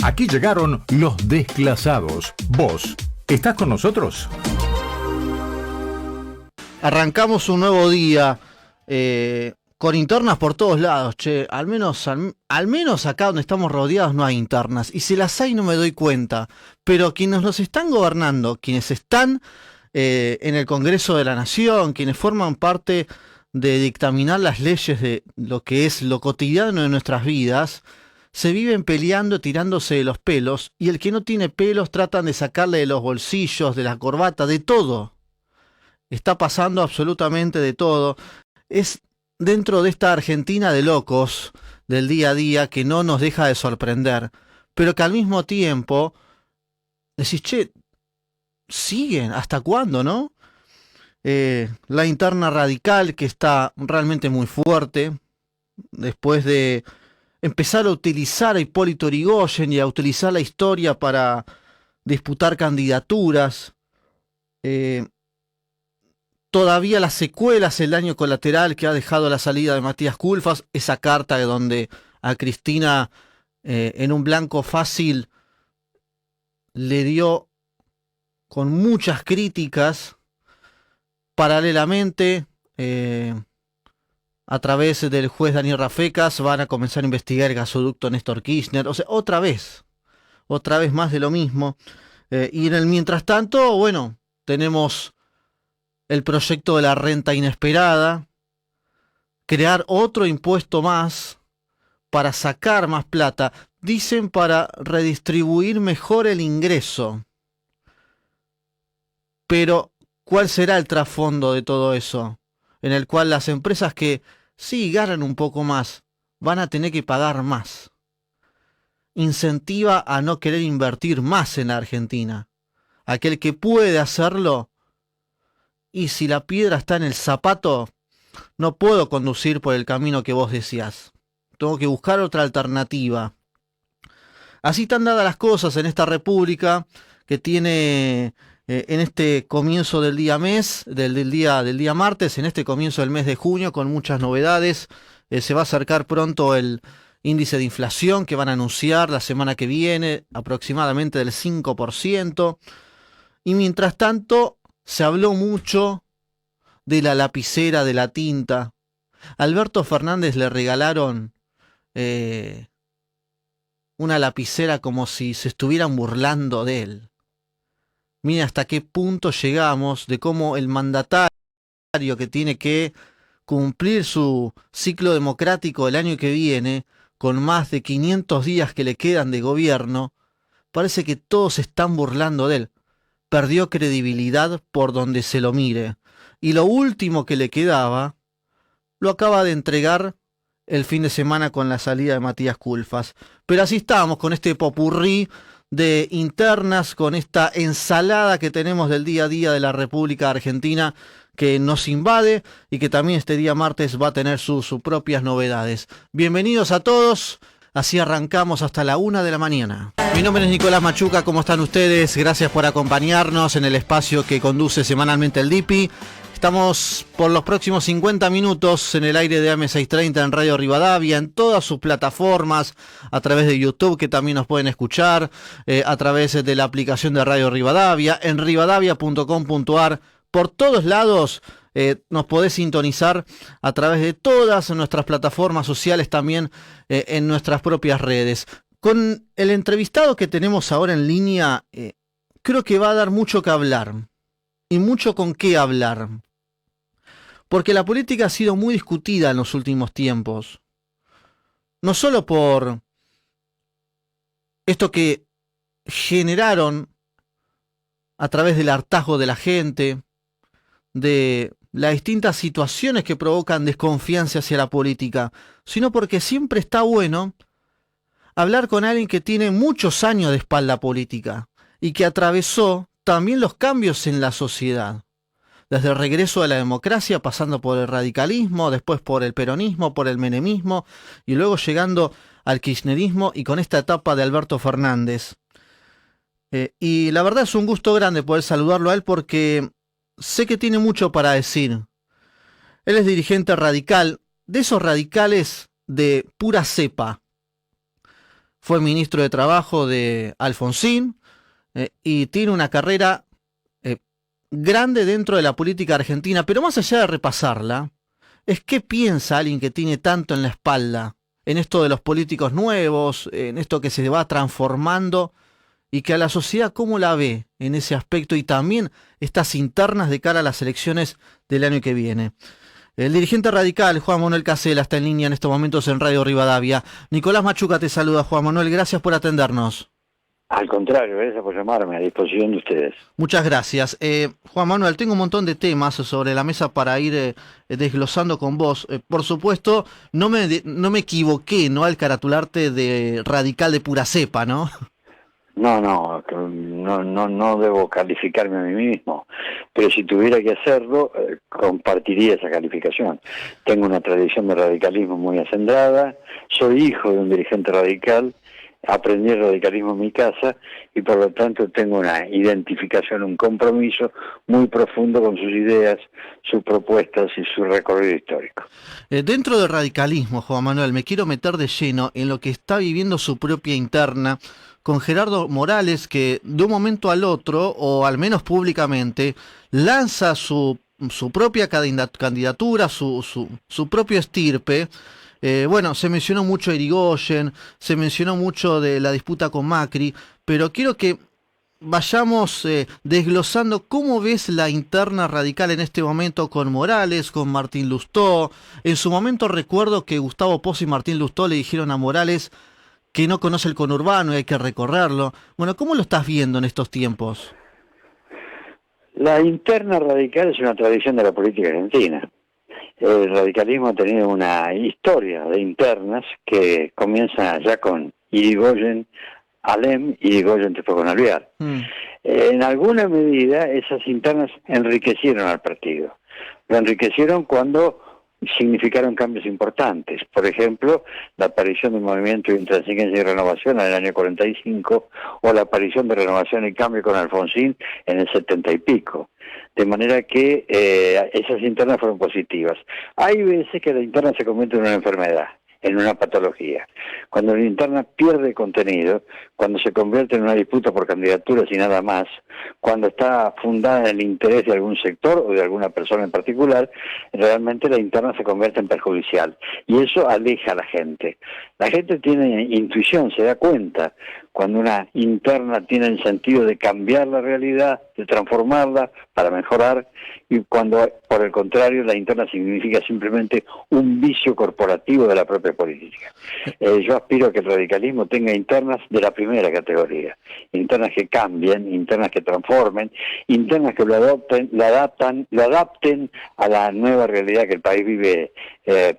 Aquí llegaron los desclasados. ¿Vos estás con nosotros? Arrancamos un nuevo día con internas por todos lados, che. Al menos acá donde estamos rodeados no hay internas. Y si las hay no me doy cuenta. Pero quienes nos están gobernando, quienes están en el Congreso de la Nación, quienes forman parte de dictaminar las leyes de lo que es lo cotidiano de nuestras vidas, se viven peleando, tirándose de los pelos, y el que no tiene pelos tratan de sacarle de los bolsillos, de la corbata, de todo. Está pasando absolutamente de todo. Es dentro de esta Argentina de locos del día a día que no nos deja de sorprender, pero que al mismo tiempo decís, che, siguen, ¿hasta cuándo, no? La interna radical que está realmente muy fuerte, después de empezar a utilizar a Hipólito Yrigoyen y a utilizar la historia para disputar candidaturas. Todavía las secuelas, el daño colateral que ha dejado la salida de Matías Culfas, esa carta de donde a Cristina en un blanco fácil le dio con muchas críticas. Paralelamente, a través del juez Daniel Rafecas van a comenzar a investigar el gasoducto Néstor Kirchner. O sea, otra vez más de lo mismo. Y en el mientras tanto, bueno, tenemos el proyecto de la renta inesperada, crear otro impuesto más para sacar más plata, dicen para redistribuir mejor el ingreso. Pero, ¿cuál será el trasfondo de todo eso? En el cual las empresas que sí ganan un poco más, van a tener que pagar más. Incentiva a no querer invertir más en la Argentina. Aquel que puede hacerlo, y si la piedra está en el zapato, no puedo conducir por el camino que vos decías. Tengo que buscar otra alternativa. Así están dadas las cosas en esta república que tiene en este comienzo del día martes, en este comienzo del mes de junio, con muchas novedades. Se va a acercar pronto el índice de inflación que van a anunciar la semana que viene, aproximadamente del 5%. Y mientras tanto, se habló mucho de la lapicera, de la tinta. A Alberto Fernández le regalaron una lapicera como si se estuvieran burlando de él. Mira hasta qué punto llegamos de cómo el mandatario que tiene que cumplir su ciclo democrático el año que viene, con más de 500 días que le quedan de gobierno, parece que todos se están burlando de él. Perdió credibilidad por donde se lo mire. Y lo último que le quedaba, lo acaba de entregar el fin de semana con la salida de Matías Culfas. Pero así estamos con este popurrí de internas, con esta ensalada que tenemos del día a día de la República Argentina que nos invade y que también este día martes va a tener sus propias novedades. Bienvenidos a todos, así arrancamos hasta la 1 de la mañana. Mi nombre es Nicolás Machuca, ¿cómo están ustedes? Gracias por acompañarnos en el espacio que conduce semanalmente el DIPI. Estamos por los próximos 50 minutos en el aire de AM630 en Radio Rivadavia, en todas sus plataformas, a través de YouTube, que también nos pueden escuchar, a través de la aplicación de Radio Rivadavia, en rivadavia.com.ar. Por todos lados nos podés sintonizar a través de todas nuestras plataformas sociales, también en nuestras propias redes. Con el entrevistado que tenemos ahora en línea, creo que va a dar mucho que hablar y mucho con qué hablar. Porque la política ha sido muy discutida en los últimos tiempos. No solo por esto que generaron a través del hartazgo de la gente, de las distintas situaciones que provocan desconfianza hacia la política, sino porque siempre está bueno hablar con alguien que tiene muchos años de espalda política y que atravesó también los cambios en la sociedad. Desde el regreso de la democracia, pasando por el radicalismo, después por el peronismo, por el menemismo, y luego llegando al kirchnerismo y con esta etapa de Alberto Fernández. Y la verdad es un gusto grande poder saludarlo a él porque sé que tiene mucho para decir. Él es dirigente radical, de esos radicales de pura cepa. fue ministro de Trabajo de Alfonsín y tiene una carrera grande dentro de la política argentina, pero más allá de repasarla, es qué piensa alguien que tiene tanto en la espalda, en esto de los políticos nuevos, en esto que se va transformando y que a la sociedad cómo la ve en ese aspecto y también estas internas de cara a las elecciones del año que viene. El dirigente radical, Juan Manuel Casela, está en línea en estos momentos en Radio Rivadavia. Nicolás Machuca te saluda, Juan Manuel, gracias por atendernos. Al contrario, gracias por llamarme, a disposición de ustedes. Muchas gracias. Juan Manuel, tengo un montón de temas sobre la mesa para ir desglosando con vos. Por supuesto, no me equivoqué, ¿no? Al caratularte de radical de pura cepa, ¿no? No debo calificarme a mí mismo, pero si tuviera que hacerlo, compartiría esa calificación. Tengo una tradición de radicalismo muy acendrada, soy hijo de un dirigente radical, aprendí el radicalismo en mi casa y por lo tanto tengo una identificación, un compromiso muy profundo con sus ideas, sus propuestas y su recorrido histórico. Dentro del radicalismo, Juan Manuel, me quiero meter de lleno en lo que está viviendo su propia interna con Gerardo Morales, que de un momento al otro, o al menos públicamente, lanza su propia candidatura, su propio estirpe. Bueno, se mencionó mucho Irigoyen, se mencionó mucho de la disputa con Macri, pero quiero que vayamos desglosando cómo ves la interna radical en este momento con Morales, con Martín Lustó. En su momento recuerdo que Gustavo Pozo y Martín Lustó le dijeron a Morales que no conoce el conurbano y hay que recorrerlo. Bueno, ¿cómo lo estás viendo en estos tiempos? La interna radical es una tradición de la política argentina. El radicalismo ha tenido una historia de internas que comienza ya con Irigoyen, Alem y Irigoyen después con Alvear. En alguna medida esas internas enriquecieron al partido. Lo enriquecieron cuando significaron cambios importantes. Por ejemplo, la aparición del movimiento de Intransigencia y Renovación en el año 45 o la aparición de Renovación y Cambio con Alfonsín en el 70 y pico. De manera que esas internas fueron positivas. Hay veces que la interna se convierte en una enfermedad, en una patología. Cuando la interna pierde contenido, cuando se convierte en una disputa por candidaturas y nada más, cuando está fundada en el interés de algún sector o de alguna persona en particular, realmente la interna se convierte en perjudicial. Y eso aleja a la gente. La gente tiene intuición, se da cuenta cuando una interna tiene el sentido de cambiar la realidad, de transformarla para mejorar, y cuando, por el contrario, la interna significa simplemente un vicio corporativo de la propia política. Yo aspiro a que el radicalismo tenga internas de la primera categoría, internas que cambien, internas que transformen, internas que lo adapten a la nueva realidad que el país vive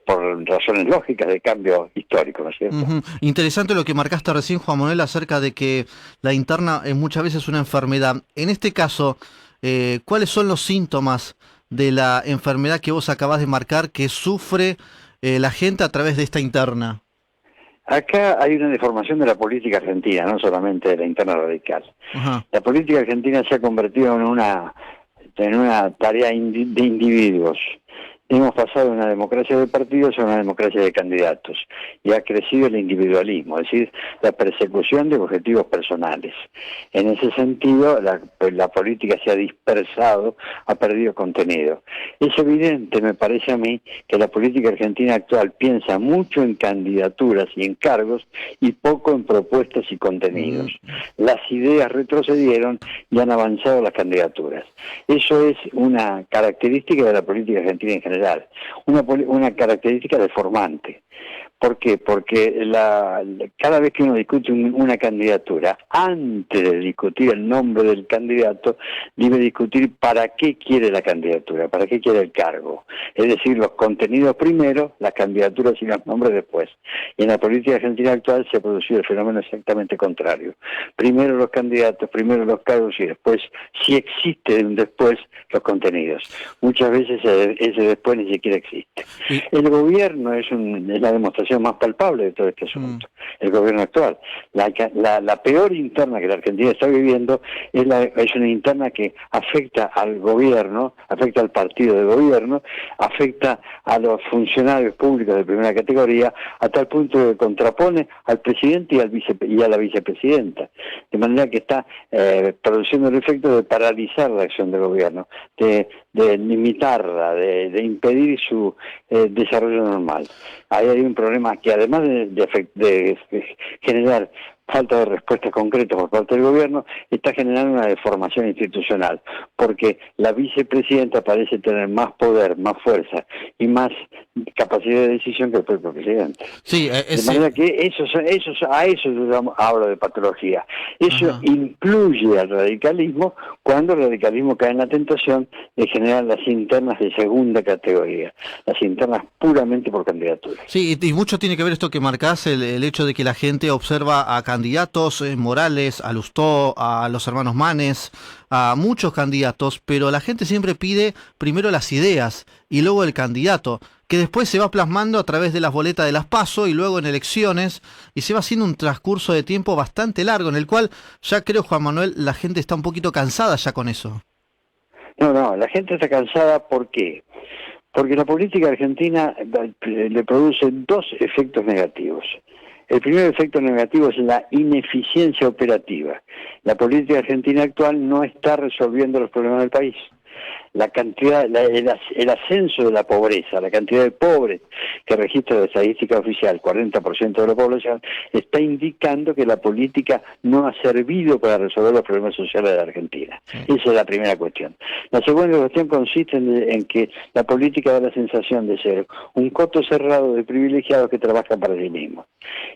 por razones lógicas de cambio histórico, ¿no es cierto? Interesante lo que marcaste recién, Juan Manuel, acerca de que la interna es muchas veces una enfermedad. En este caso, ¿cuáles son los síntomas de la enfermedad que vos acabás de marcar que sufre la gente a través de esta interna? Acá hay una deformación de la política argentina, no solamente de la interna radical. La política argentina se ha convertido en una tarea de individuos. Hemos pasado de una democracia de partidos a una democracia de candidatos y ha crecido el individualismo, es decir, la persecución de objetivos personales. En ese sentido, la política se ha dispersado, ha perdido contenido. Es evidente, me parece a mí, que la política argentina actual piensa mucho en candidaturas y en cargos y poco en propuestas y contenidos. Las ideas retrocedieron y han avanzado las candidaturas. Eso es una característica de la política argentina en general. Una característica deformante. ¿Por qué? Porque cada vez que uno discute una candidatura, antes de discutir el nombre del candidato, debe discutir para qué quiere la candidatura, para qué quiere el cargo. Es decir, los contenidos primero, las candidaturas y los nombres después. Y en la política argentina actual se ha producido el fenómeno exactamente contrario. Primero los candidatos, primero los cargos y después, si existe un después, los contenidos. Muchas veces ese después ni siquiera existe. El gobierno es la demostración demostración más palpable de todo este asunto, el gobierno actual. La peor interna que la Argentina está viviendo es una interna que afecta al gobierno, afecta al partido de gobierno, afecta a los funcionarios públicos de primera categoría, a tal punto que contrapone al presidente y a la vicepresidenta, de manera que está produciendo el efecto de paralizar la acción del gobierno, de limitarla, de impedir su desarrollo normal. Ahí hay un problema que, además de generar falta de respuestas concretas por parte del gobierno, está generando una deformación institucional, porque la vicepresidenta parece tener más poder, más fuerza y más capacidad de decisión que el propio presidente. Sí, de manera que a eso yo hablo de patología. Eso incluye al radicalismo cuando el radicalismo cae en la tentación de generar las internas de segunda categoría, las internas puramente por candidatura. Sí, y mucho tiene que ver esto que marcás, el hecho de que la gente observa a candidatos, Morales, a Lustó, a los hermanos Manes, a muchos candidatos, pero la gente siempre pide primero las ideas y luego el candidato, que después se va plasmando a través de las boletas de las PASO y luego en elecciones, y se va haciendo un transcurso de tiempo bastante largo, en el cual ya creo, Juan Manuel, la gente está un poquito cansada ya con eso. No, la gente está cansada, ¿por qué? Porque la política argentina le produce dos efectos negativos. El primer efecto negativo es la ineficiencia operativa. La política argentina actual no está resolviendo los problemas del país. La cantidad, el ascenso de la pobreza, la cantidad de pobres que registra la estadística oficial, 40% de la población, está indicando que la política no ha servido para resolver los problemas sociales de la Argentina. Esa es la primera cuestión. La segunda cuestión consiste en que la política da la sensación de ser un coto cerrado de privilegiados que trabajan para sí mismos.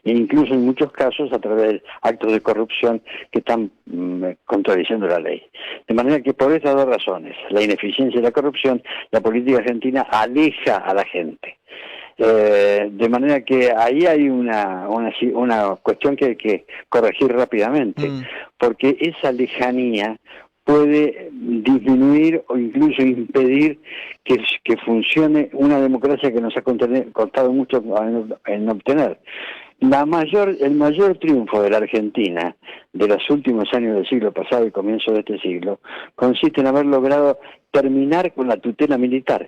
E incluso en muchos casos a través de actos de corrupción que están contradiciendo la ley. De manera que por estas dos razones, la ineficiencia y la corrupción, la política argentina aleja a la gente. De manera que ahí hay una cuestión que hay que corregir rápidamente, porque esa lejanía puede disminuir o incluso impedir que funcione una democracia que nos ha costado mucho en obtener. El mayor triunfo de la Argentina de los últimos años del siglo pasado y comienzo de este siglo consiste en haber logrado terminar con la tutela militar,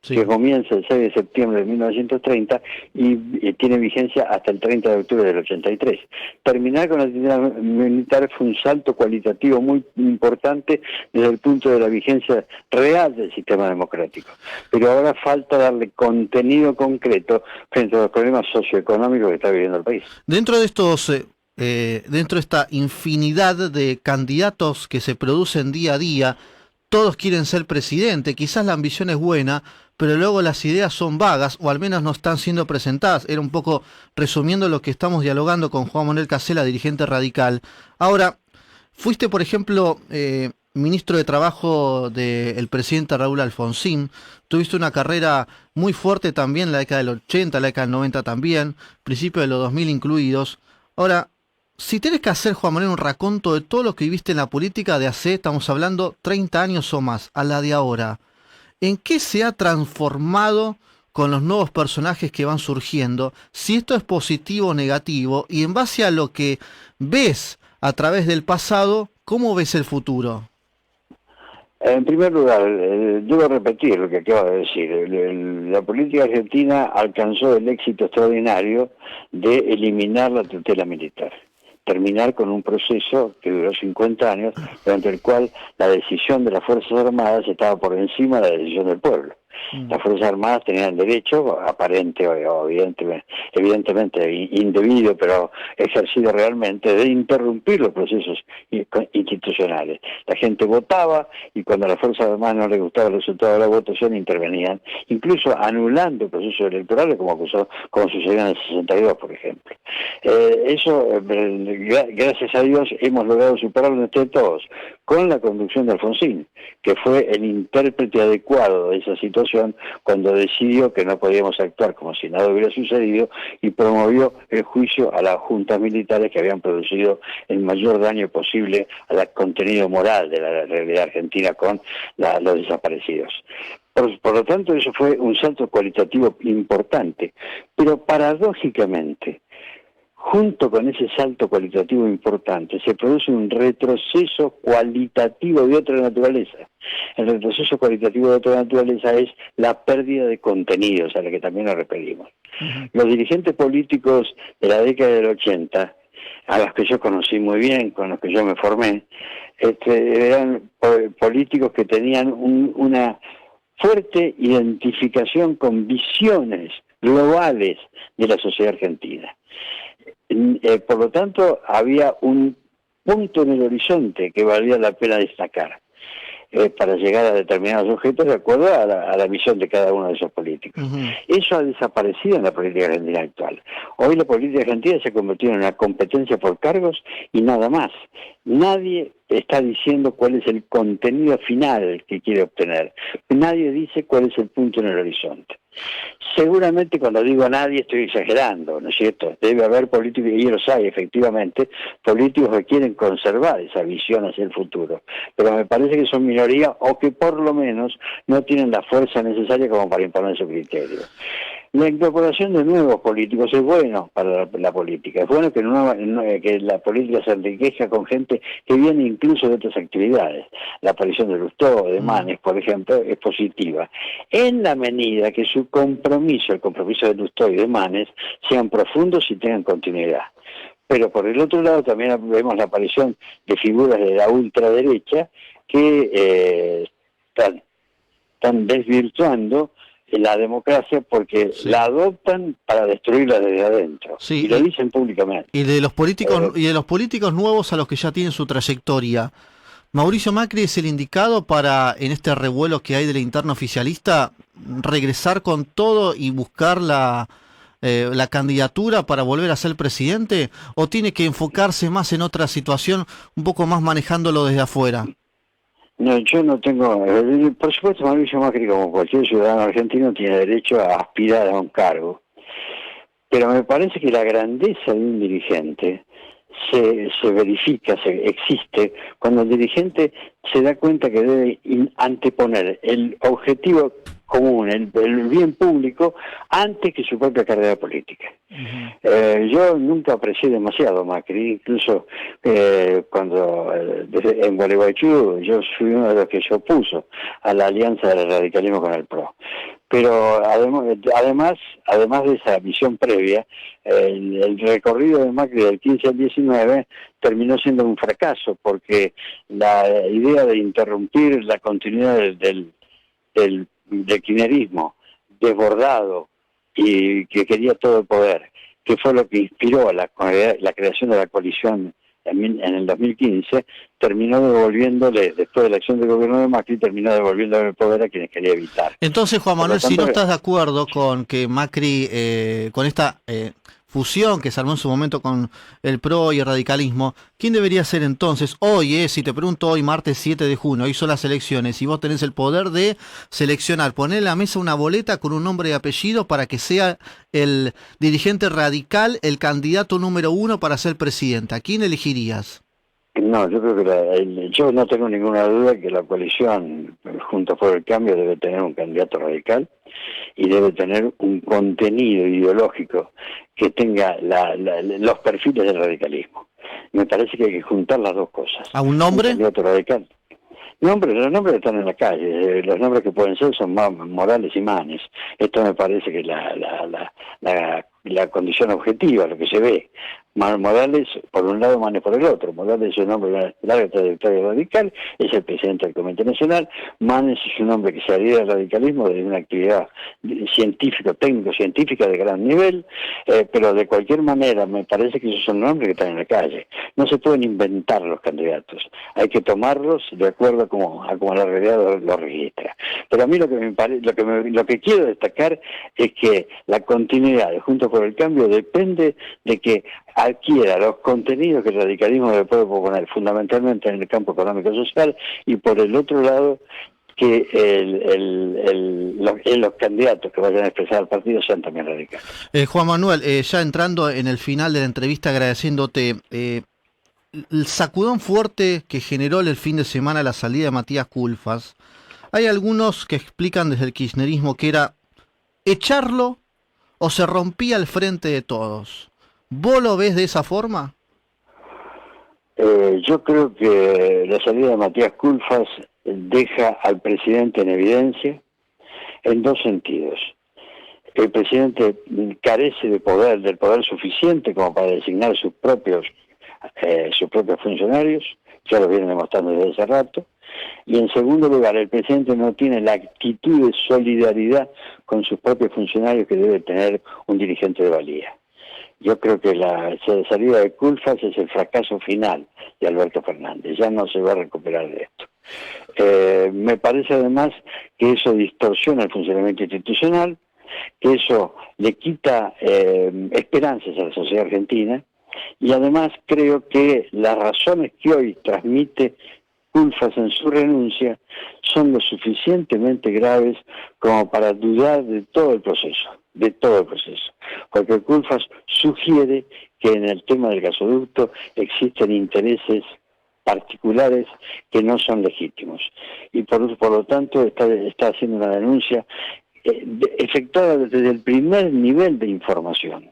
que comienza el 6 de septiembre de 1930 y tiene vigencia hasta el 30 de octubre del 83. Terminar con la tutela militar fue un salto cualitativo muy importante desde el punto de la vigencia real del sistema democrático. Pero ahora falta darle contenido concreto frente a los problemas socioeconómicos que está viviendo el país. Dentro de esta infinidad de candidatos que se producen día a día, todos quieren ser presidente, quizás la ambición es buena, pero luego las ideas son vagas, o al menos no están siendo presentadas. Era un poco resumiendo lo que estamos dialogando con Juan Manuel Casela, dirigente radical. Ahora, fuiste, por ejemplo, ministro de Trabajo del presidente Raúl Alfonsín, tuviste una carrera muy fuerte también en la década del 80, la década del 90 también, principios de los 2000 incluidos. Ahora, si tenés que hacer, Juan Manuel, un raconto de todo lo que viviste en la política de hace, estamos hablando, 30 años o más, a la de ahora, ¿en qué se ha transformado con los nuevos personajes que van surgiendo? Si esto es positivo o negativo, y en base a lo que ves a través del pasado, ¿cómo ves el futuro? En primer lugar, debo repetir lo que acabo de decir. La política argentina alcanzó el éxito extraordinario de eliminar la tutela militar. Terminar con un proceso que duró 50 años, durante el cual la decisión de las Fuerzas Armadas estaba por encima de la decisión del pueblo. Las Fuerzas Armadas tenían derecho, aparente o evidentemente indebido, pero ejercido realmente, de interrumpir los procesos institucionales. La gente votaba y cuando a las Fuerzas Armadas no les gustaba el resultado de la votación intervenían, incluso anulando procesos electorales como sucedió en el 62, por ejemplo. Gracias a Dios, hemos logrado superarlo entre todos, con la conducción de Alfonsín, que fue el intérprete adecuado de esa situación cuando decidió que no podíamos actuar como si nada hubiera sucedido y promovió el juicio a las juntas militares que habían producido el mayor daño posible al contenido moral de la realidad argentina con los desaparecidos. Por lo tanto, eso fue un salto cualitativo importante. Pero paradójicamente, junto con ese salto cualitativo importante, se produce un retroceso cualitativo de otra naturaleza. El retroceso cualitativo de otra naturaleza es la pérdida de contenidos, a la que también nos referimos. Los dirigentes políticos de la década del 80, a los que yo conocí muy bien, con los que yo me formé, eran políticos que tenían una fuerte identificación con visiones globales de la sociedad argentina. Por lo tanto, había un punto en el horizonte que valía la pena destacar para llegar a determinados objetos de acuerdo a la visión de cada uno de esos políticos. Eso ha desaparecido en la política argentina actual. Hoy la política argentina se ha convertido en una competencia por cargos y nada más. Nadie está diciendo cuál es el contenido final que quiere obtener. Nadie dice cuál es el punto en el horizonte. Seguramente cuando digo a nadie estoy exagerando, ¿no es cierto? Debe haber políticos, y los hay efectivamente, políticos que quieren conservar esa visión hacia el futuro, pero me parece que son minoría o que por lo menos no tienen la fuerza necesaria como para imponer su criterio. La incorporación de nuevos políticos es bueno para la política, es bueno que la política se enriquezca con gente que viene incluso de otras actividades. La aparición de Lustó, de Manes, por ejemplo, es positiva, en la medida que su compromiso, el compromiso de Lustó y de Manes, sean profundos y tengan continuidad. Pero por el otro lado también vemos la aparición de figuras de la ultraderecha que están desvirtuando la democracia porque la adoptan para destruirla desde adentro, y lo dicen públicamente. Y de los políticos nuevos a los que ya tienen su trayectoria, ¿Mauricio Macri es el indicado para, en este revuelo que hay de la interna oficialista, regresar con todo y buscar la candidatura para volver a ser presidente? ¿O tiene que enfocarse más en otra situación, un poco más manejándolo desde afuera? No, yo no tengo... Por supuesto, Mauricio Macri, como cualquier ciudadano argentino, tiene derecho a aspirar a un cargo. Pero me parece que la grandeza de un dirigente se verifica, existe, cuando el dirigente se da cuenta que debe anteponer el objetivo común, el bien público, antes que su propia carrera política. Yo nunca aprecié demasiado a Macri, incluso cuando en Gualeguaychú yo fui uno de los que se opuso a la alianza del radicalismo con el PRO. Pero además de esa visión previa, el recorrido de Macri del 15 al 19 terminó siendo un fracaso, porque la idea de interrumpir la continuidad del kirchnerismo desbordado y que quería todo el poder, que fue lo que inspiró la creación de la coalición en el 2015, terminó devolviéndole, después de la acción del gobierno de Macri, terminó devolviéndole el poder a quienes quería evitar. Entonces, Juan Manuel, si no estás de acuerdo con que Macri, con esta fusión que se armó en su momento con el PRO y el radicalismo, ¿quién debería ser entonces? Hoy, si te pregunto hoy, martes 7 de junio, hoy son las elecciones, y vos tenés el poder de seleccionar, poner en la mesa una boleta con un nombre y apellido para que sea el dirigente radical, el candidato número 1 para ser presidente. ¿A quién elegirías? No, yo creo que yo no tengo ninguna duda que la coalición Juntos por el Cambio debe tener un candidato radical y debe tener un contenido ideológico que tenga los perfiles del radicalismo. Me parece que hay que juntar las dos cosas. ¿A un nombre? Un candidato radical. Los nombres están en la calle, los nombres que pueden ser son Morales y Manes. Esto me parece que la condición objetiva, lo que se ve. Morales por un lado, Manes por el otro. Morales es un hombre de una larga trayectoria radical, es el presidente del Comité Nacional. Manes es un hombre que se adhiere al radicalismo de una actividad técnico-científica de gran nivel, pero de cualquier manera me parece que esos son nombres que están en la calle. No se pueden inventar los candidatos, hay que tomarlos de acuerdo a como la realidad lo registra. Pero a mí lo que quiero destacar es que la continuidad de Juntos por el Cambio depende de que adquiera los contenidos que el radicalismo le puede proponer, fundamentalmente en el campo económico-social, y por el otro lado, que los candidatos que vayan a expresar al partido sean también radicales. Juan Manuel, ya entrando en el final de la entrevista, agradeciéndote el sacudón fuerte que generó el fin de semana la salida de Matías Culfas, Hay algunos que explican desde el kirchnerismo que era echarlo o se rompía el frente de todos. ¿Vos lo ves de esa forma? Yo creo que la salida de Matías Culfas deja al presidente en evidencia en dos sentidos. El presidente carece de poder, del poder suficiente como para designar sus propios funcionarios, ya lo vienen demostrando desde hace rato. Y en segundo lugar, el presidente no tiene la actitud de solidaridad con sus propios funcionarios que debe tener un dirigente de valía. Yo creo que la salida de Culfas es el fracaso final de Alberto Fernández, ya no se va a recuperar de esto. Me parece además que eso distorsiona el funcionamiento institucional, que eso le quita esperanzas a la sociedad argentina, y además creo que las razones que hoy transmite Culfas en su renuncia son lo suficientemente graves como para dudar de todo el proceso, porque Culfas sugiere que en el tema del gasoducto existen intereses particulares que no son legítimos, y por lo tanto está haciendo una denuncia efectuada desde el primer nivel de información,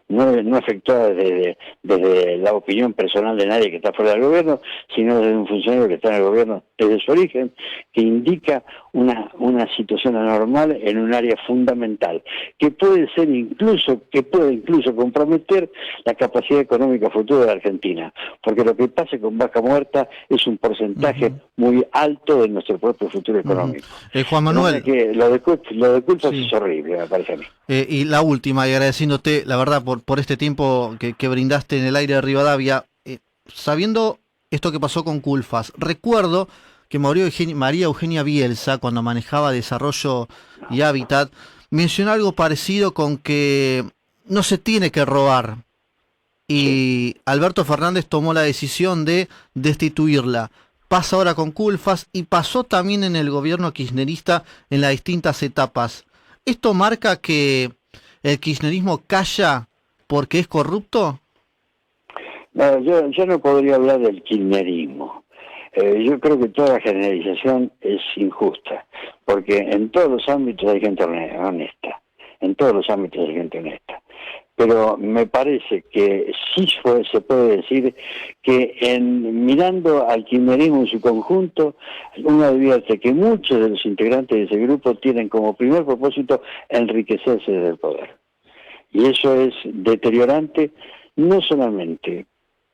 no efectuada desde la opinión personal de nadie que está fuera del gobierno, sino desde un funcionario que está en el gobierno desde su origen, que indica una situación anormal en un área fundamental, que puede incluso comprometer la capacidad económica futura de la Argentina, porque lo que pase con Vaca Muerta es un porcentaje muy alto de nuestro propio futuro económico. Juan Manuel, que lo de Culfas es horrible, me parece a mí. Y la última, y agradeciéndote, la verdad, por este tiempo que brindaste en el aire de Rivadavia, sabiendo esto que pasó con Culfas, recuerdo que María Eugenia Bielsa, cuando manejaba Desarrollo y Hábitat, mencionó algo parecido con que no se tiene que robar. Y Alberto Fernández tomó la decisión de destituirla. Pasa ahora con Culfas y pasó también en el gobierno kirchnerista en las distintas etapas. ¿Esto marca que el kirchnerismo calla porque es corrupto? No, yo no podría hablar del kirchnerismo. Yo creo que toda generalización es injusta, porque en todos los ámbitos hay gente honesta, pero me parece que sí se puede decir que mirando al kirchnerismo en su conjunto, uno advierte que muchos de los integrantes de ese grupo tienen como primer propósito enriquecerse del poder. Y eso es deteriorante no solamente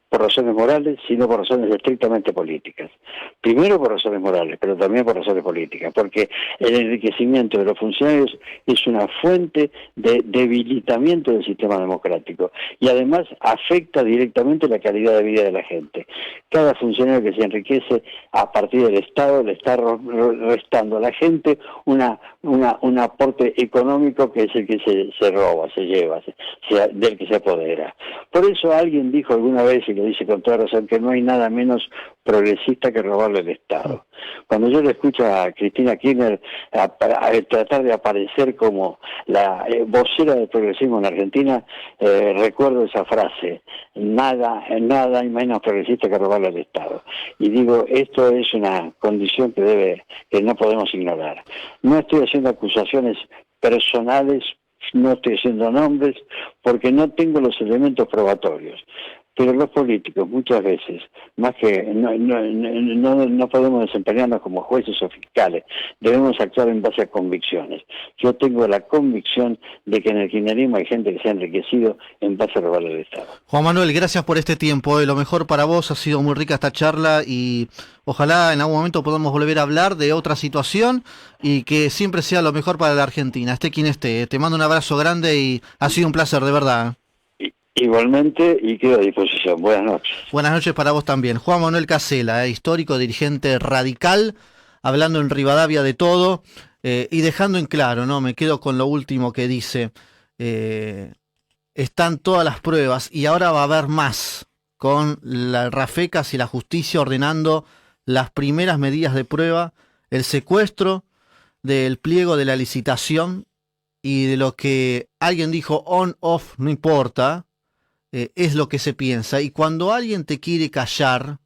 por razones morales, sino por razones estrictamente políticas. Primero por razones morales, pero también por razones políticas, porque el enriquecimiento de los funcionarios es una fuente de debilitamiento del sistema democrático y además afecta directamente la calidad de vida de la gente. Cada funcionario que se enriquece a partir del Estado le está restando a la gente un aporte económico que es el que se roba, se lleva, del que se apodera. Por eso alguien dijo alguna vez, y lo dice con toda razón, que no hay nada menos progresista que robarle al Estado. Cuando yo le escucho a Cristina Kirchner a tratar de aparecer como la vocera del progresismo en Argentina, recuerdo esa frase: nada hay menos progresista que robarle al Estado. Y digo, esto es una condición que no podemos ignorar. No estoy haciendo acusaciones personales, no estoy haciendo nombres, porque no tengo los elementos probatorios. Pero los políticos muchas veces, más que no podemos desempeñarnos como jueces o fiscales, debemos actuar en base a convicciones. Yo tengo la convicción de que en el kirchnerismo hay gente que se ha enriquecido en base a robarle al Estado. Juan Manuel, gracias por este tiempo. Lo mejor para vos, ha sido muy rica esta charla y ojalá en algún momento podamos volver a hablar de otra situación y que siempre sea lo mejor para la Argentina, esté quien esté. Te mando un abrazo grande y ha sido un placer, de verdad. Igualmente, y quedo a disposición. Buenas noches. Buenas noches para vos también. Juan Manuel Casela, histórico, dirigente radical, hablando en Rivadavia de todo y dejando en claro, ¿no? Me quedo con lo último que dice. Están todas las pruebas y ahora va a haber más, con la Rafecas y la justicia ordenando las primeras medidas de prueba, el secuestro del pliego de la licitación y de lo que alguien dijo on-off, no importa. Es lo que se piensa, y cuando alguien te quiere callar,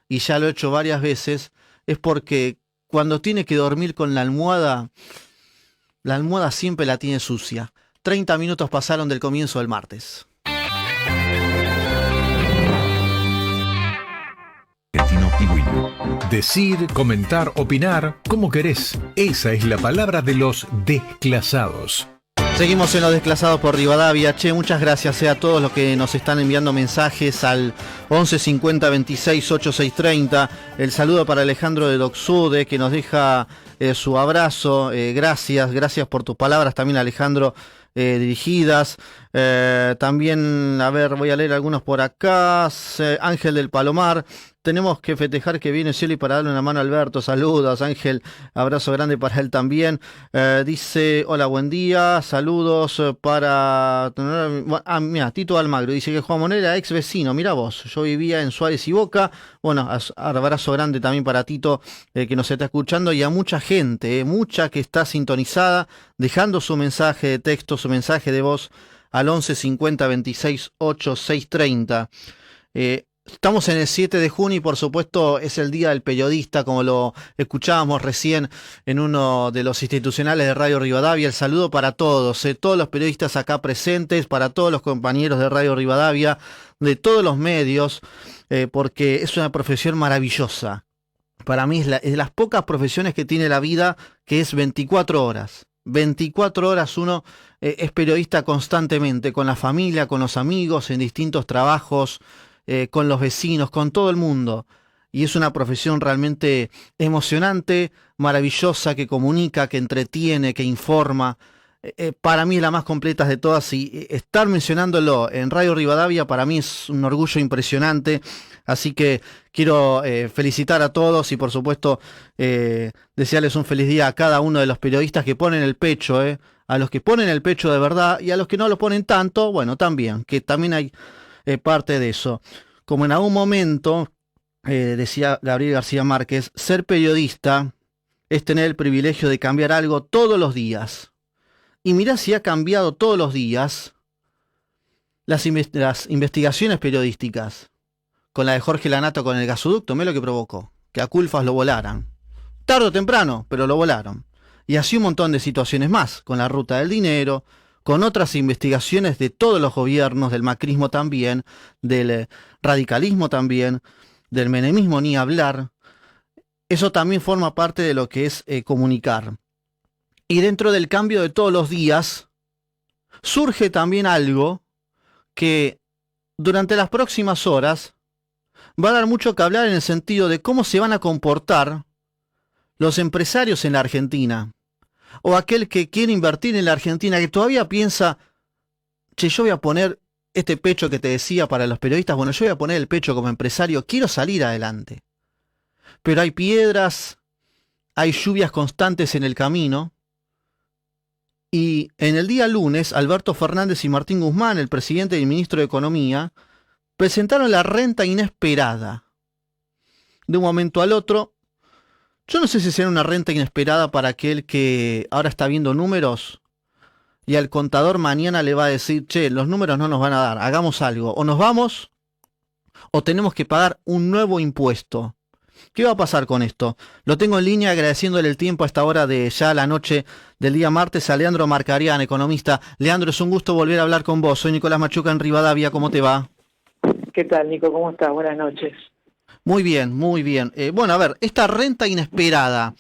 y ya lo he hecho varias veces, es porque cuando tiene que dormir con la almohada siempre la tiene sucia. 30 minutos pasaron del comienzo del martes. Decir, comentar, opinar, como querés. Esa es la palabra de los desclasados. Seguimos en Los Desclasados por Rivadavia. Che, muchas gracias a todos los que nos están enviando mensajes al 11 50 26 8630. El saludo para Alejandro de Doxude, que nos deja su abrazo. Gracias por tus palabras también, Alejandro, dirigidas. También, a ver, voy a leer algunos por acá. Ángel del Palomar. Tenemos que festejar que viene Cielo y para darle una mano a Alberto. Saludos, Ángel. Abrazo grande para él también. Dice, hola, buen día. Saludos para... mira, Tito Almagro. Dice que Juan Manuel era ex vecino. Mira vos, yo vivía en Suárez y Boca. Bueno, abrazo grande también para Tito, que nos está escuchando. Y a mucha gente, mucha que está sintonizada, dejando su mensaje de texto, su mensaje de voz al 11 50 26 8630. Estamos en el 7 de junio y por supuesto es el Día del Periodista, como lo escuchábamos recién en uno de los institucionales de Radio Rivadavia. El saludo para todos, todos los periodistas acá presentes, para todos los compañeros de Radio Rivadavia, de todos los medios, porque es una profesión maravillosa. Para mí es de las pocas profesiones que tiene la vida que es 24 horas. 24 horas uno es periodista constantemente, con la familia, con los amigos, en distintos trabajos, con los vecinos, con todo el mundo. Y es una profesión realmente emocionante, maravillosa, que comunica, que entretiene, que informa. Para mí es la más completa de todas, y estar mencionándolo en Radio Rivadavia para mí es un orgullo impresionante. Así que quiero felicitar a todos y por supuesto desearles un feliz día a cada uno de los periodistas que ponen el pecho, a los que ponen el pecho de verdad, y a los que no lo ponen tanto, bueno, también, que también hay parte de eso. Como en algún momento decía Gabriel García Márquez, ser periodista es tener el privilegio de cambiar algo todos los días. Y mirá si ha cambiado todos los días las investigaciones periodísticas. Con la de Jorge Lanato con el gasoducto, mirá lo que provocó, que a Culfas lo volaran. Tarde o temprano, pero lo volaron. Y así un montón de situaciones más, con la ruta del dinero, con otras investigaciones de todos los gobiernos, del macrismo también, del radicalismo también, del menemismo ni hablar. Eso también forma parte de lo que es comunicar. Y dentro del cambio de todos los días, surge también algo que durante las próximas horas va a dar mucho que hablar en el sentido de cómo se van a comportar los empresarios en la Argentina. O aquel que quiere invertir en la Argentina, que todavía piensa, che, yo voy a poner este pecho que te decía para los periodistas, bueno, yo voy a poner el pecho como empresario, quiero salir adelante. Pero hay piedras, hay lluvias constantes en el camino. Y en el día lunes, Alberto Fernández y Martín Guzmán, el presidente y el ministro de Economía, presentaron la renta inesperada. De un momento al otro, yo no sé si será una renta inesperada para aquel que ahora está viendo números y al contador mañana le va a decir, che, los números no nos van a dar, hagamos algo, o nos vamos o tenemos que pagar un nuevo impuesto. ¿Qué va a pasar con esto? Lo tengo en línea agradeciéndole el tiempo a esta hora de ya la noche del día martes a Leandro Marcarián, economista. Leandro, es un gusto volver a hablar con vos. Soy Nicolás Machuca en Rivadavia, ¿cómo te va? ¿Qué tal, Nico? ¿Cómo estás? Buenas noches. Muy bien, muy bien. Bueno, a ver, esta renta inesperada,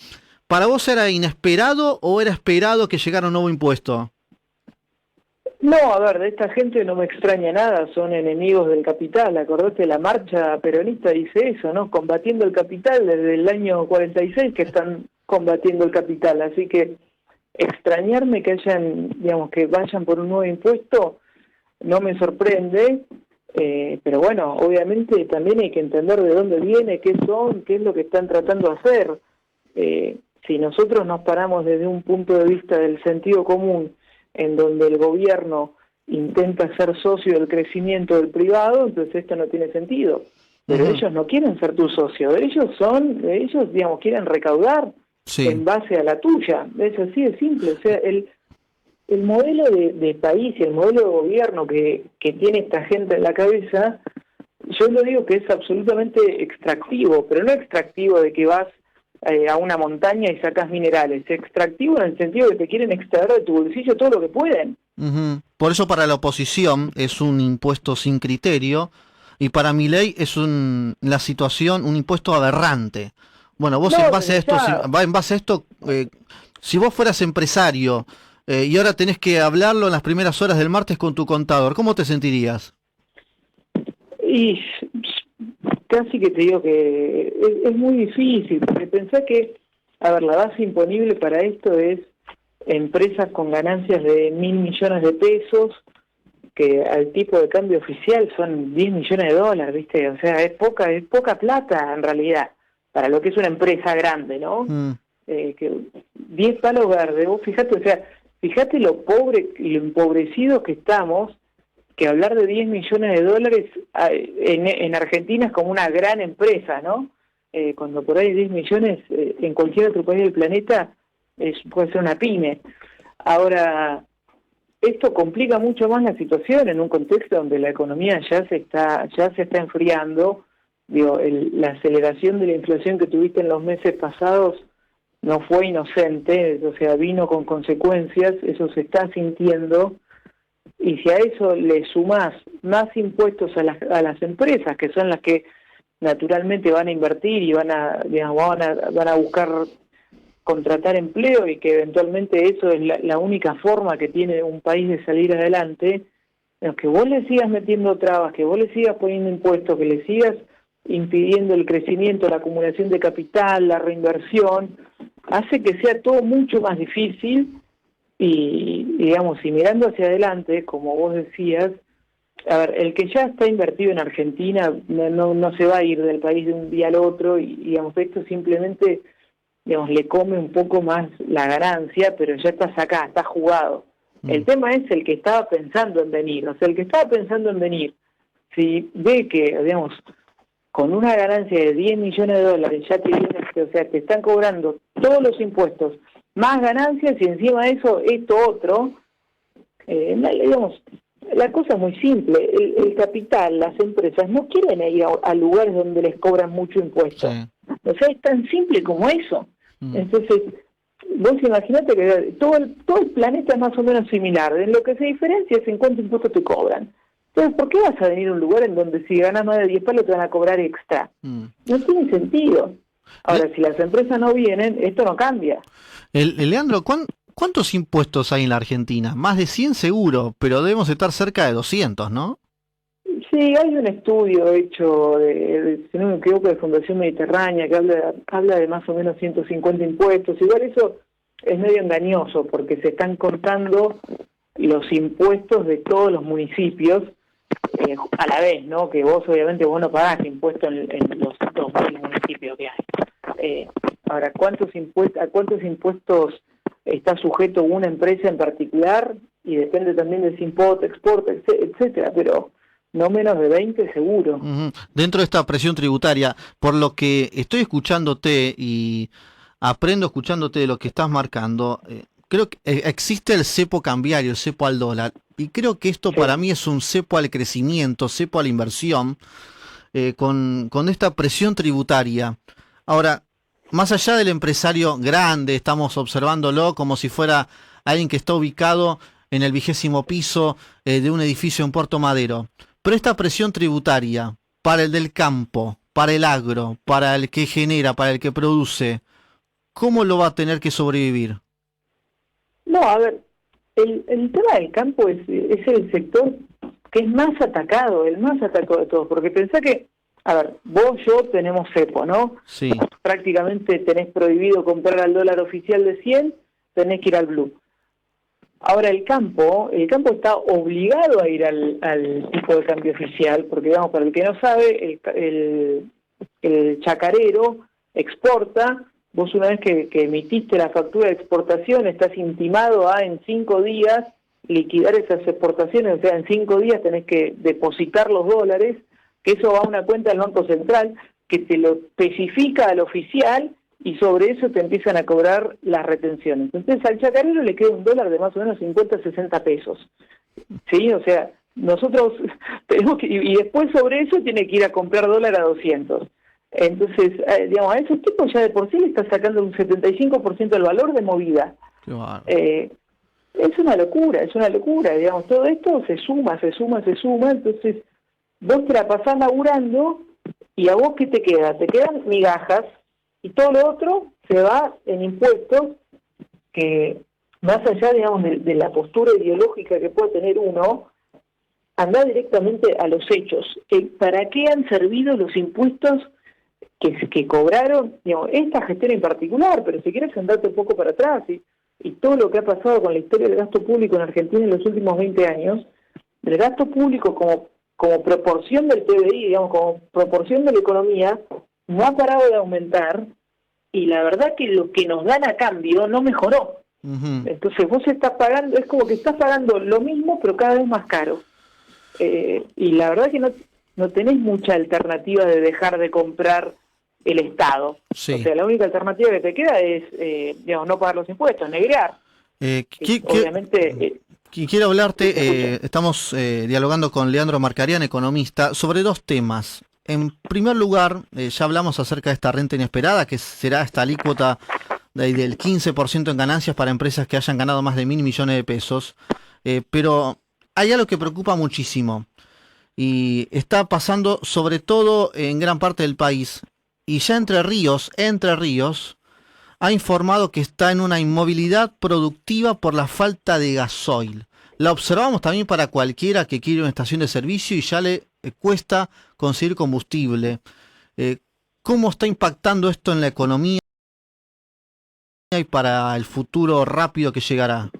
¿para vos era inesperado o era esperado que llegara un nuevo impuesto? No, a ver, de esta gente no me extraña nada, son enemigos del capital. Acordate, la marcha peronista dice eso, ¿no? Combatiendo el capital desde el año 46 que están combatiendo el capital. Así que extrañarme que hayan, digamos, que vayan por un nuevo impuesto no me sorprende. Pero bueno, obviamente también hay que entender de dónde viene, qué son, qué es lo que están tratando de hacer. Si nosotros nos paramos desde un punto de vista del sentido común, en donde el gobierno intenta ser socio del crecimiento del privado, entonces esto no tiene sentido. Pero ellos no quieren ser tu socio, ellos digamos, quieren recaudar en base a la tuya. Es así de simple. O sea, el modelo de país y el modelo de gobierno que tiene esta gente en la cabeza, yo lo digo que es absolutamente extractivo, pero no extractivo de que vas a una montaña y sacás minerales. Extractivo en el sentido de que quieren extraer de tu bolsillo todo lo que pueden. Ujú. Por eso para la oposición es un impuesto sin criterio y para Milei es la situación, un impuesto aberrante. Bueno, vos No, en base a desde esto, ya. en base a esto, si vos fueras empresario y ahora tenés que hablarlo en las primeras horas del martes con tu contador, ¿cómo te sentirías? Y casi que te digo que es muy difícil, porque pensá que, a ver, la base imponible para esto es empresas con ganancias de 1.000 millones de pesos, que al tipo de cambio oficial son 10 millones de dólares, ¿viste? O sea, es poca plata en realidad, para lo que es una empresa grande, ¿no? Mm, Que 10 palos verdes, vos fíjate, o sea, fíjate lo pobre y lo empobrecidos que estamos, que hablar de 10 millones de dólares en Argentina es como una gran empresa, ¿no? Cuando por ahí 10 millones en cualquier otro país del planeta puede ser una pyme. Ahora, esto complica mucho más la situación en un contexto donde la economía ya se está enfriando. Digo, la aceleración de la inflación que tuviste en los meses pasados no fue inocente, o sea, vino con consecuencias, eso se está sintiendo. Y si a eso le sumás más impuestos a las empresas, que son las que naturalmente van a invertir y van a buscar contratar empleo, y que eventualmente eso es la única forma que tiene un país de salir adelante, que vos le sigas metiendo trabas, que vos le sigas poniendo impuestos, que le sigas impidiendo el crecimiento, la acumulación de capital, la reinversión, hace que sea todo mucho más difícil. Y digamos, y mirando hacia adelante, como vos decías, a ver, el que ya está invertido en Argentina no se va a ir del país de un día al otro, y digamos, esto simplemente, digamos, le come un poco más la ganancia, pero ya estás acá, estás jugado. El tema es el que estaba pensando en venir, o sea, el que estaba pensando en venir, si ve que, digamos, con una ganancia de 10 millones de dólares ya te viene, o sea, te están cobrando todos los impuestos, más ganancias, y encima de eso, esto otro, digamos, la cosa es muy simple. El capital, las empresas, no quieren ir a lugares donde les cobran mucho impuesto. sí. O sea, es tan simple como eso. Mm. Entonces, vos imaginate que todo el planeta es más o menos similar. En lo que se diferencia es en cuánto impuesto te cobran. Entonces, ¿por qué vas a venir a un lugar en donde si ganas más de 10 palos te van a cobrar extra? No tiene sentido. Ahora, si las empresas no vienen, esto no cambia. Leandro, ¿cuántos impuestos hay en la Argentina? Más de 100 seguro, pero debemos estar cerca de 200, ¿no? Sí, hay un estudio hecho, si no me equivoco, de Fundación Mediterránea, que habla de más o menos 150 impuestos. Igual eso es medio engañoso, porque se están contando los impuestos de todos los municipios a la vez, ¿no? Que vos obviamente vos no pagás impuestos en los 2.000 municipios que hay. Ahora, ¿a cuántos impuestos está sujeto una empresa en particular? Y depende también de si importa, exporta, etcétera, pero no menos de 20 seguro. Ujú. Dentro de esta presión tributaria, por lo que estoy escuchándote y aprendo escuchándote de lo que estás marcando, creo que existe el cepo cambiario, el cepo al dólar, y creo que esto Sí. para mí es un cepo al crecimiento, cepo a la inversión, con esta presión tributaria. Ahora, más allá del empresario grande, estamos observándolo como si fuera alguien que está ubicado en el 20º piso de un edificio en Puerto Madero. Pero esta presión tributaria para el del campo, para el agro, para el que genera, para el que produce, ¿cómo lo va a tener que sobrevivir? No, a ver, el tema del campo es el sector que es más atacado, el más atacado de todos, porque pensá que, a ver, vos, yo tenemos cepo, ¿no? Sí. Prácticamente tenés prohibido comprar al dólar oficial de 100, tenés que ir al blue. Ahora el campo está obligado a ir al tipo de cambio oficial, porque digamos, para el que no sabe, el chacarero exporta, vos una vez que emitiste la factura de exportación, estás intimado a en 5 días liquidar esas exportaciones, o sea, en 5 días tenés que depositar los dólares, que eso va a una cuenta del Banco Central, que te lo especifica al oficial, y sobre eso te empiezan a cobrar las retenciones. Entonces al chacarero le queda un dólar de más o menos 50, 60 pesos. ¿Sí? O sea, nosotros tenemos que, y después sobre eso tiene que ir a comprar dólar a 200. Entonces, digamos, a esos tipos ya de por sí le está sacando un 75% del valor de movida. Qué bárbaro. Es una locura, digamos, todo esto se suma, entonces vos te la pasás laburando y a vos ¿qué te queda? Te quedan migajas y todo lo otro se va en impuestos que, más allá, digamos, de la postura ideológica que pueda tener uno, anda directamente a los hechos. ¿Para qué han servido los impuestos que cobraron, digamos, esta gestión en particular? Pero si quieres andarte un poco para atrás y todo lo que ha pasado con la historia del gasto público en Argentina en los últimos 20 años, el gasto público como proporción del PBI, digamos, como proporción de la economía, no ha parado de aumentar, y la verdad que lo que nos dan a cambio no mejoró. Ujú. Entonces vos estás pagando, es como que estás pagando lo mismo pero cada vez más caro. Y la verdad que no tenés mucha alternativa de dejar de comprar el Estado. Sí. O sea, la única alternativa que te queda es, digamos, no pagar los impuestos, negrear. Obviamente... Quiero hablarte, estamos dialogando con Leandro Marcarián, economista, sobre dos temas. En primer lugar, ya hablamos acerca de esta renta inesperada, que será esta alícuota del 15% en ganancias para empresas que hayan ganado más de 1.000 millones de pesos. Pero hay algo que preocupa muchísimo y está pasando sobre todo en gran parte del país. Y ya Entre Ríos ha informado que está en una inmovilidad productiva por la falta de gasoil. La observamos también para cualquiera que quiere una estación de servicio y ya le cuesta conseguir combustible. ¿Cómo está impactando esto en la economía y para el futuro rápido que llegará?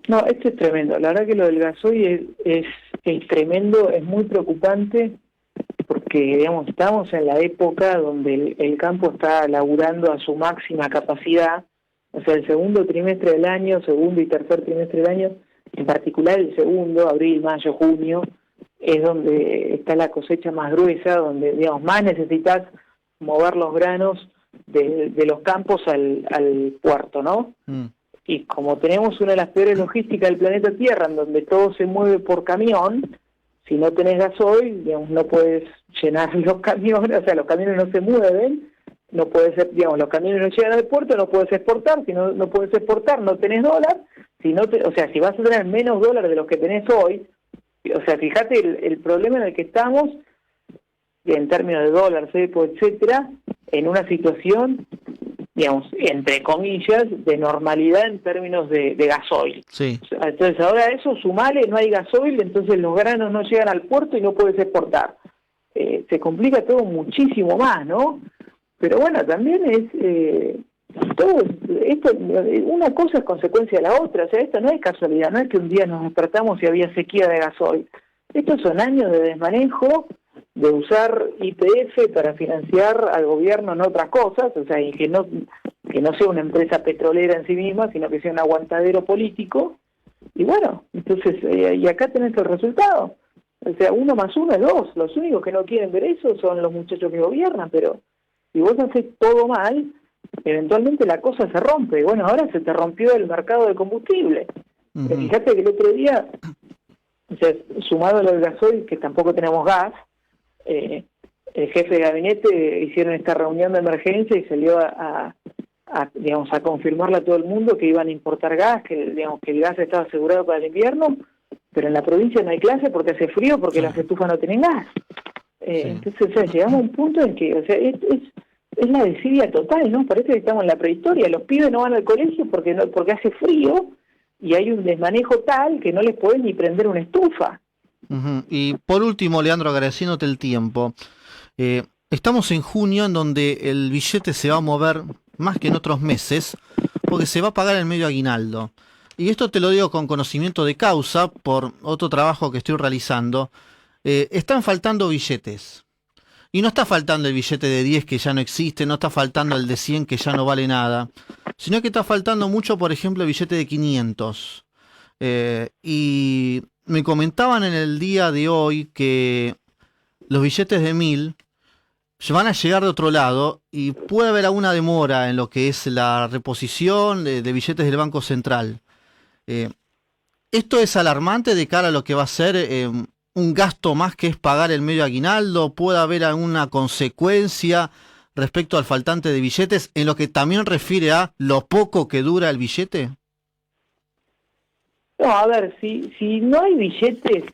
No, esto es tremendo. La verdad que lo del gasoil es tremendo, es muy preocupante, porque, digamos, estamos en la época donde el campo está laburando a su máxima capacidad. O sea, el segundo trimestre del año, segundo y tercer trimestre del año, en particular el segundo, abril, mayo, junio, es donde está la cosecha más gruesa, donde, digamos, más necesitas mover los granos de los campos al puerto, ¿no? Y como tenemos una de las peores logísticas del planeta Tierra, en donde todo se mueve por camión, si no tenés gasoil, digamos, no puedes llenar los camiones, o sea, los camiones no se mueven, no puedes, digamos, los camiones no llegan al puerto, no puedes exportar, si no puedes exportar, no tenés dólar, o sea, si vas a tener menos dólares de los que tenés hoy, o sea, fíjate el problema en el que estamos, en términos de dólar, cepo, etcétera, en una situación, digamos, entre comillas, de normalidad en términos de gasoil. Sí. Entonces ahora eso, sumale, no hay gasoil, entonces los granos no llegan al puerto y no puedes exportar. Se complica todo muchísimo más, ¿no? Pero bueno, también es... todo esto, una cosa es consecuencia de la otra, o sea, esto no es casualidad, no es que un día nos despertamos y había sequía de gasoil. Estos son años de desmanejo, de usar YPF para financiar al gobierno en otras cosas, o sea, y que no sea una empresa petrolera en sí misma, sino que sea un aguantadero político. Y bueno, entonces, y acá tenés el resultado. O sea, 1 más 1 es 2. Los únicos que no quieren ver eso son los muchachos que gobiernan, pero si vos haces todo mal, eventualmente la cosa se rompe. Bueno, ahora se te rompió el mercado de combustible. Uh-huh. Pero fíjate que el otro día, o sea, sumado a lo del gasoil, que tampoco tenemos gas, el jefe de gabinete hicieron esta reunión de emergencia y salió digamos, a confirmarle a todo el mundo que iban a importar gas, que, digamos, que el gas estaba asegurado para el invierno, pero en la provincia no hay clase porque hace frío, porque las estufas no tienen gas. Entonces, o sea, llegamos a un punto en que, o sea, es la desidia total, ¿no? Parece que estamos en la prehistoria. Los pibes no van al colegio porque hace frío y hay un desmanejo tal que no les podés ni prender una estufa. Uh-huh. Y por último, Leandro, agradeciéndote el tiempo, estamos en junio en donde el billete se va a mover más que en otros meses porque se va a pagar el medio aguinaldo. Y esto te lo digo con conocimiento de causa por otro trabajo que estoy realizando. Están faltando billetes. Y no está faltando el billete de 10 que ya no existe, no está faltando el de 100 que ya no vale nada, sino que está faltando mucho, por ejemplo, el billete de 500. Y me comentaban en el día de hoy que los billetes de 1.000 van a llegar de otro lado y puede haber alguna demora en lo que es la reposición de billetes del Banco Central. Esto es alarmante de cara a lo que va a ser un gasto más que es pagar el medio aguinaldo? ¿Puede haber alguna consecuencia respecto al faltante de billetes en lo que también refiere a lo poco que dura el billete? No, a ver, si no hay billetes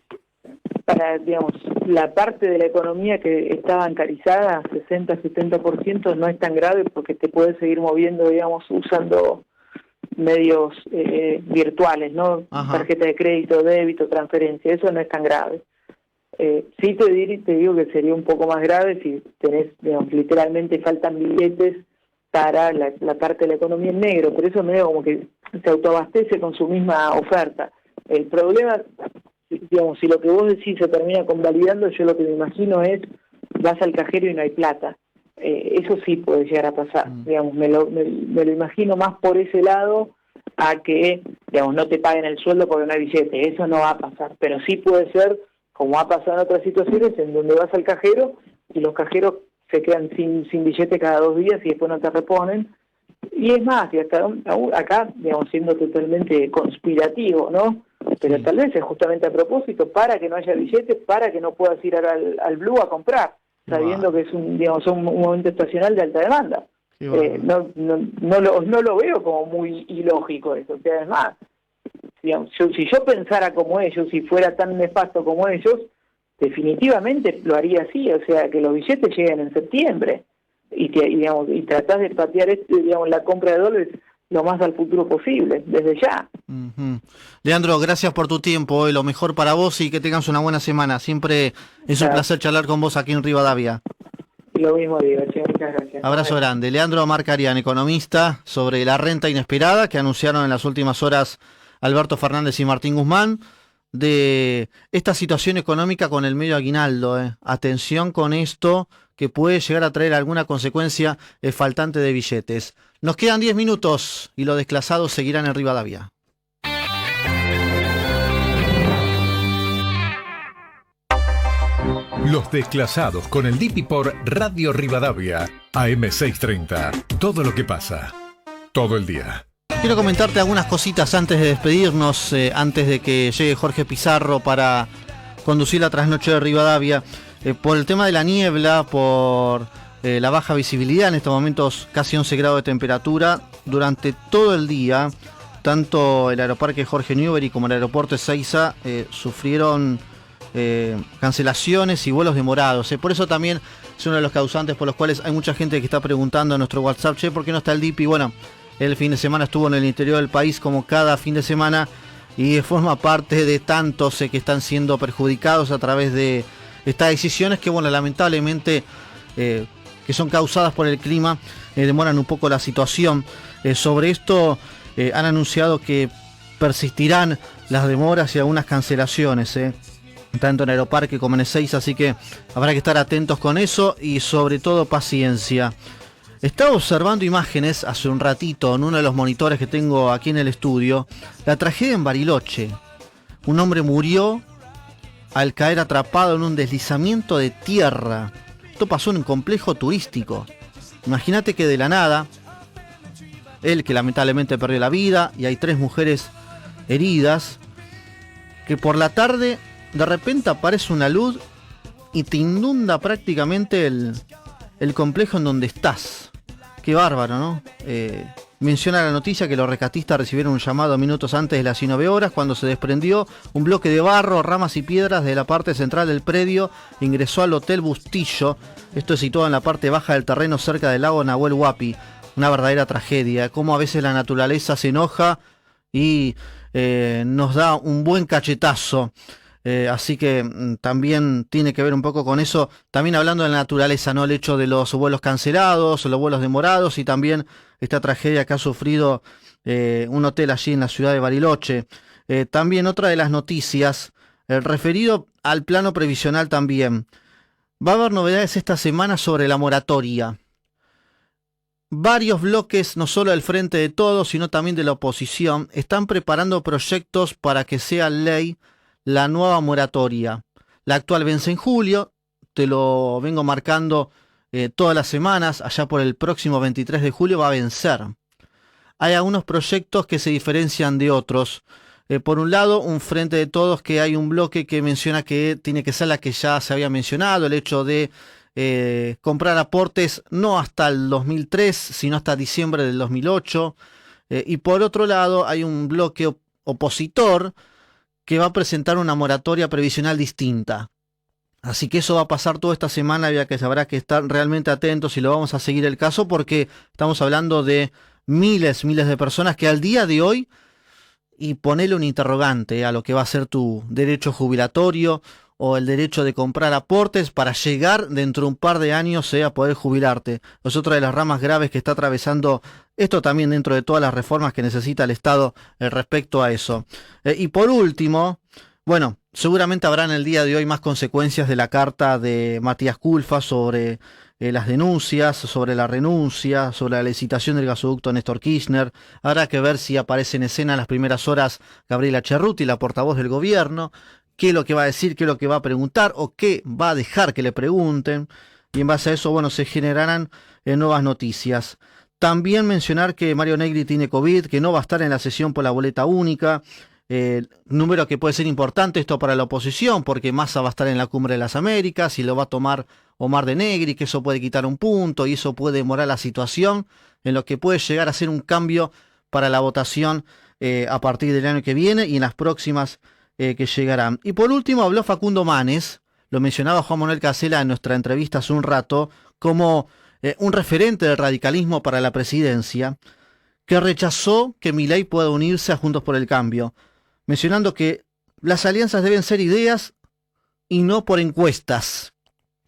para, digamos, la parte de la economía que está bancarizada, 60-70%, no es tan grave porque te puedes seguir moviendo, digamos, usando medios virtuales, ¿no? Ajá. Tarjeta de crédito, débito, transferencia, eso no es tan grave. Sí te digo que sería un poco más grave si tenés, digamos, literalmente faltan billetes para la parte de la economía en negro, pero eso medio como que se autoabastece con su misma oferta. El problema, digamos, si lo que vos decís se termina convalidando, yo lo que me imagino es, vas al cajero y no hay plata. Eso sí puede llegar a pasar, digamos, me lo imagino más por ese lado a que, digamos, no te paguen el sueldo porque no hay billete, eso no va a pasar, pero sí puede ser, como ha pasado en otras situaciones, en donde vas al cajero y los cajeros se quedan sin billete cada 2 días y después no te reponen. Y es más, y hasta acá, digamos, siendo totalmente conspirativo, ¿no? Pero tal vez es justamente a propósito, para que no haya billetes, para que no puedas ir al Blue a comprar, sabiendo que es un momento estacional de alta demanda. No lo veo como muy ilógico eso. O sea, es más, digamos, si yo pensara como ellos, si fuera tan nefasto como ellos, definitivamente lo haría así, o sea, que los billetes lleguen en septiembre y tratás de patear digamos, la compra de dólares lo más al futuro posible, desde ya. Uh-huh. Leandro, gracias por tu tiempo, lo mejor para vos y que tengas una buena semana. Siempre es un placer charlar con vos aquí en Rivadavia. Lo mismo digo, che, muchas gracias. Abrazo grande. Leandro Marcarian, economista, sobre la renta inesperada que anunciaron en las últimas horas Alberto Fernández y Martín Guzmán, de esta situación económica con el medio aguinaldo. Atención con esto, que puede llegar a traer alguna consecuencia el faltante de billetes. Nos quedan 10 minutos y los desclasados seguirán en Rivadavia. Los desclasados con el Dipi por Radio Rivadavia, AM630. Todo lo que pasa, todo el día. Quiero comentarte algunas cositas antes de despedirnos, antes de que llegue Jorge Pizarro para conducir la trasnoche de Rivadavia. Por el tema de la niebla, por la baja visibilidad, en estos momentos casi 11 grados de temperatura, durante todo el día, tanto el aeroparque Jorge Newbery como el aeropuerto Ezeiza sufrieron cancelaciones y vuelos demorados. Por eso también es uno de los causantes por los cuales hay mucha gente que está preguntando en nuestro WhatsApp, che, ¿por qué no está el DIPI? Bueno, el fin de semana estuvo en el interior del país como cada fin de semana y forma parte de tantos que están siendo perjudicados a través de estas decisiones que, bueno, lamentablemente que son causadas por el clima, demoran un poco la situación. Sobre esto han anunciado que persistirán las demoras y algunas cancelaciones, tanto en Aeroparque como en Ezeiza, así que habrá que estar atentos con eso y sobre todo paciencia. Estaba observando imágenes hace un ratito en uno de los monitores que tengo aquí en el estudio, la tragedia en Bariloche. Un hombre murió al caer atrapado en un deslizamiento de tierra. Esto pasó en un complejo turístico. Imagínate que de la nada, él que lamentablemente perdió la vida y hay 3 mujeres heridas, que por la tarde de repente aparece una luz y te inunda prácticamente el complejo en donde estás. Qué bárbaro, ¿no? Menciona la noticia que los rescatistas recibieron un llamado minutos antes de las 9 horas cuando se desprendió un bloque de barro, ramas y piedras de la parte central del predio. Ingresó al Hotel Bustillo. Esto es situado en la parte baja del terreno cerca del lago Nahuel Huapi. Una verdadera tragedia. Cómo a veces la naturaleza se enoja y nos da un buen cachetazo. Así que también tiene que ver un poco con eso, también hablando de la naturaleza, ¿no? El hecho de los vuelos cancelados, los vuelos demorados y también esta tragedia que ha sufrido un hotel allí en la ciudad de Bariloche. También otra de las noticias, referido al plano previsional también. Va a haber novedades esta semana sobre la moratoria. Varios bloques, no solo del Frente de Todos, sino también de la oposición, están preparando proyectos para que sea ley la nueva moratoria. La actual vence en julio, te lo vengo marcando todas las semanas, allá por el próximo 23 de julio va a vencer. Hay algunos proyectos que se diferencian de otros. Por un lado, un frente de todos que hay un bloque que menciona que tiene que ser la que ya se había mencionado, el hecho de comprar aportes no hasta el 2003, sino hasta diciembre del 2008. Y por otro lado, hay un bloque opositor que va a presentar una moratoria previsional distinta. Así que eso va a pasar toda esta semana, ya que habrá que estar realmente atentos y lo vamos a seguir el caso porque estamos hablando de miles de personas que al día de hoy, y ponele un interrogante a lo que va a ser tu derecho jubilatorio o el derecho de comprar aportes para llegar dentro de un par de años a poder jubilarte. Es otra de las ramas graves que está atravesando esto también dentro de todas las reformas que necesita el Estado respecto a eso. Y por último, bueno, seguramente habrá en el día de hoy más consecuencias de la carta de Matías Culfas sobre las denuncias, sobre la renuncia, sobre la licitación del gasoducto Néstor Kirchner. Habrá que ver si aparece en escena en las primeras horas Gabriela Cerruti, la portavoz del gobierno, qué es lo que va a decir, qué es lo que va a preguntar o qué va a dejar que le pregunten. Y en base a eso, bueno, se generarán nuevas noticias. También mencionar que Mario Negri tiene COVID, que no va a estar en la sesión por la boleta única. Número que puede ser importante esto para la oposición, porque Massa va a estar en la Cumbre de las Américas y lo va a tomar Omar de Negri, que eso puede quitar un punto y eso puede demorar la situación, en lo que puede llegar a ser un cambio para la votación a partir del año que viene y en las próximas que llegarán. Y por último habló Facundo Manes, lo mencionaba Juan Manuel Casela en nuestra entrevista hace un rato, como un referente del radicalismo para la presidencia, que rechazó que Milei pueda unirse a Juntos por el Cambio, mencionando que las alianzas deben ser ideas y no por encuestas.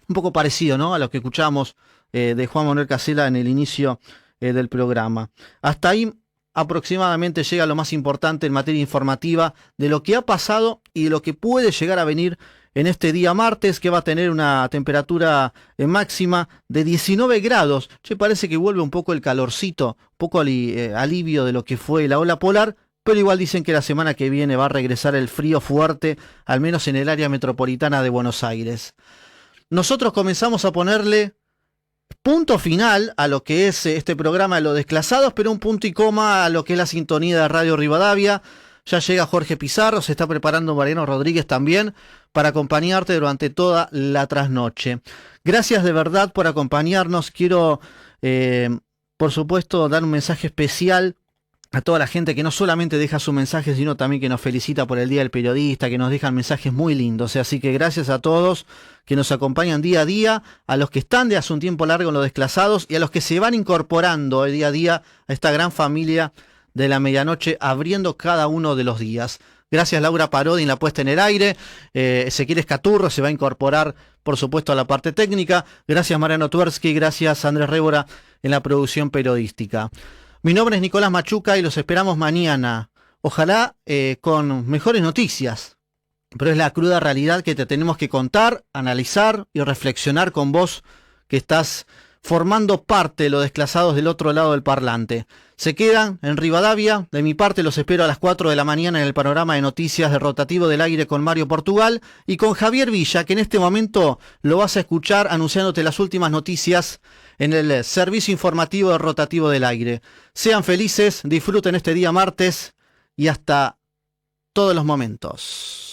Un poco parecido, ¿no?, a lo que escuchamos de Juan Manuel Casela en el inicio del programa. Hasta ahí aproximadamente llega lo más importante en materia informativa de lo que ha pasado y de lo que puede llegar a venir en este día martes, que va a tener una temperatura máxima de 19 grados. Parece que vuelve un poco el calorcito, un poco alivio de lo que fue la ola polar, pero igual dicen que la semana que viene va a regresar el frío fuerte, al menos en el área metropolitana de Buenos Aires. Nosotros comenzamos a ponerle punto final a lo que es este programa de Los Desclasados, pero un punto y coma a lo que es la sintonía de Radio Rivadavia. Ya llega Jorge Pizarro, se está preparando Mariano Rodríguez también para acompañarte durante toda la trasnoche. Gracias de verdad por acompañarnos. Quiero, por supuesto, dar un mensaje especial a toda la gente que no solamente deja su mensaje, sino también que nos felicita por el Día del Periodista, que nos dejan mensajes muy lindos. Así que gracias a todos que nos acompañan día a día, a los que están de hace un tiempo largo en Los Desclasados y a los que se van incorporando día a día a esta gran familia de la medianoche, abriendo cada uno de los días. Gracias Laura Parodi en la puesta en el aire. Ezequiel Escaturro se va a incorporar, por supuesto, a la parte técnica. Gracias Mariano Tversky, gracias Andrés Rébora en la producción periodística. Mi nombre es Nicolás Machuca y los esperamos mañana. Ojalá con mejores noticias. Pero es la cruda realidad que te tenemos que contar, analizar y reflexionar con vos que estás formando parte de Los Desclasados del otro lado del parlante. Se quedan en Rivadavia. De mi parte los espero a las 4 de la mañana en el panorama de noticias de Rotativo del Aire con Mario Portugal y con Javier Villa, que en este momento lo vas a escuchar anunciándote las últimas noticias en el servicio informativo de Rotativo del Aire. Sean felices, disfruten este día martes y hasta todos los momentos.